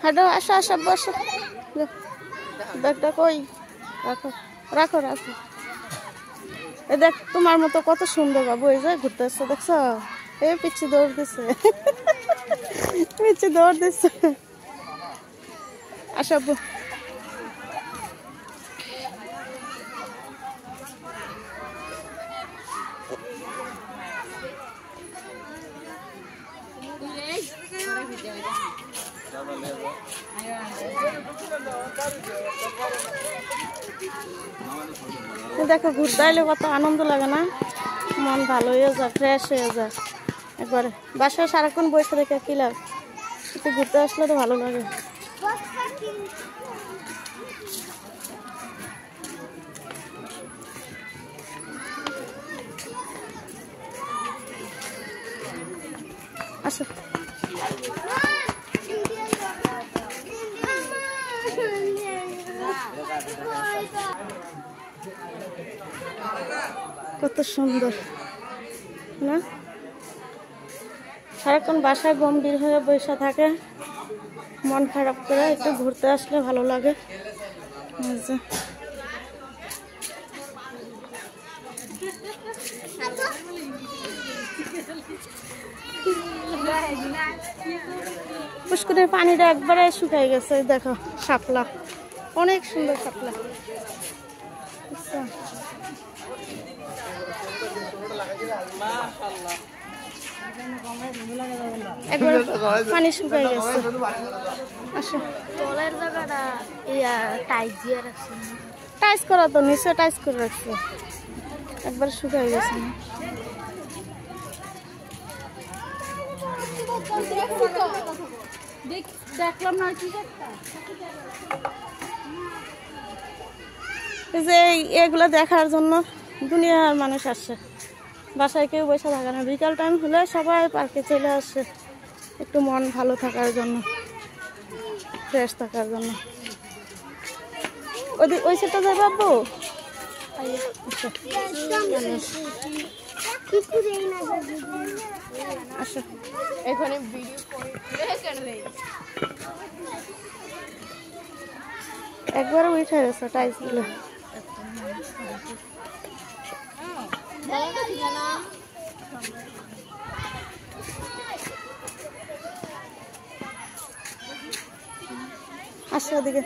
হাঁটো, আসো আসো, বসো। ব্যাগটা কই? রাখো রাখো রাখো। এই দেখ, তোমার মতো কত সুন্দর বাবু, এই যে ঘুরতে আসছে, দেখছো? এই পিচ্ছি দৌড় দিচ্ছে, পিচ্ছি দৌড় দিচ্ছে। আসো আব্বু। দেখো, ঘুরতে এলে কত আনন্দ লাগে না? মন ভালো হয়ে যায়, ফ্রেশ হয়ে যায় একবারে। বাসায় সারাক্ষণ বসে রেখে কি লাভ? একটু ঘুরতে আসলে তো ভালো লাগে। আসো। কত সুন্দর না? সারাক্ষণ বাসায় গম্ভীর হয়ে বসে থাকে, মন খারাপ করে একটু ঘুরতে আসলে ভালো লাগে। পুষ্করের পানিটা একবারে শুকাই গেছে, দেখো শাপলা, অনেক সুন্দর শাপলা। একবার পানি শুকাই গেছে। আসো। তলের জায়গাটা টাইট দিয়ে রাখছে, টাইস করা তো, নিচে টাইস করে রাখছে, একবার শুকাই গেছে। দেখলাম না কি যে এগুলো দেখার জন্য দুনিয়ার মানুষ আসছে, বাসায় কেউ বসে থাকে না। বিকাল টাইম হলে সবাই পার্কে চলে আসে, একটু মন ভালো থাকার জন্য, ফ্রেশ থাকার জন্য। ওই সেটা যাবে আব্বু? আচ্ছা, এখানে ভিডিও একবারে উঠে গেছে টাইলস গুলো। আসো ওদিকে।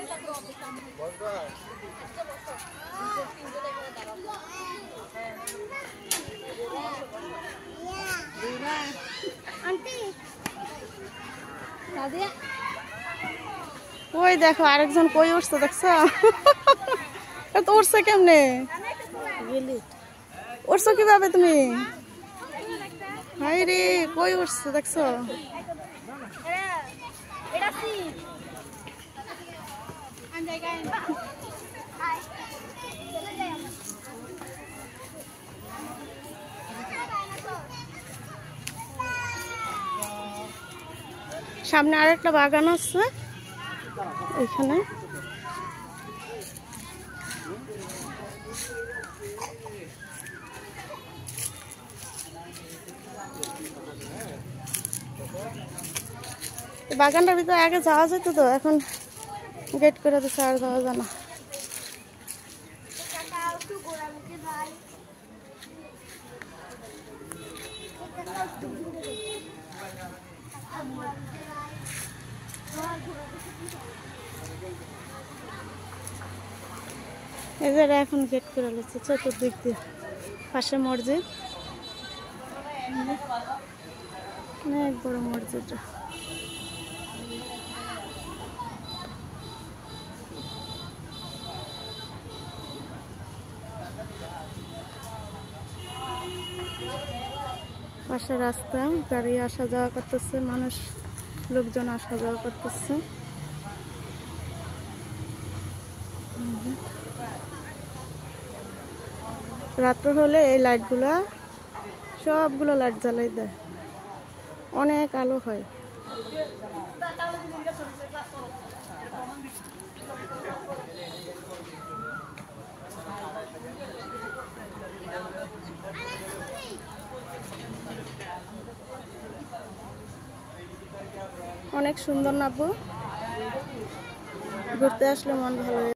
ওই দেখো আরেকজন কই উঠছে, দেখছো? তো উঠছে কেমনে? উঠছো কিভাবে তুমি? হাই রে, কই উঠছে দেখছো? সামনে আরেকটা বাগান আছে এখানে। বাগানটার ভিতরে আগে যাওয়া যেত তো, এখন গেট করে দিচ্ছে, আর যাওয়া যায় না। এই জায়গায় এখন গেট করে দিচ্ছে চতুর্দিক দিয়ে, পাশে মসজিদ, অনেক বড় মসজিদটা। পাশে রাস্তা, গাড়ি আসা যাওয়া করতেছে, মানুষ লোকজন আসা যাওয়া করতেছে। রাত্র হলে এই লাইটগুলা, সবগুলো লাইট জ্বালাই দেয়, অনেক আলো হয়। অনেক সুন্দর না আপু? ঘুরতে আসলে মন ভালো হয়ে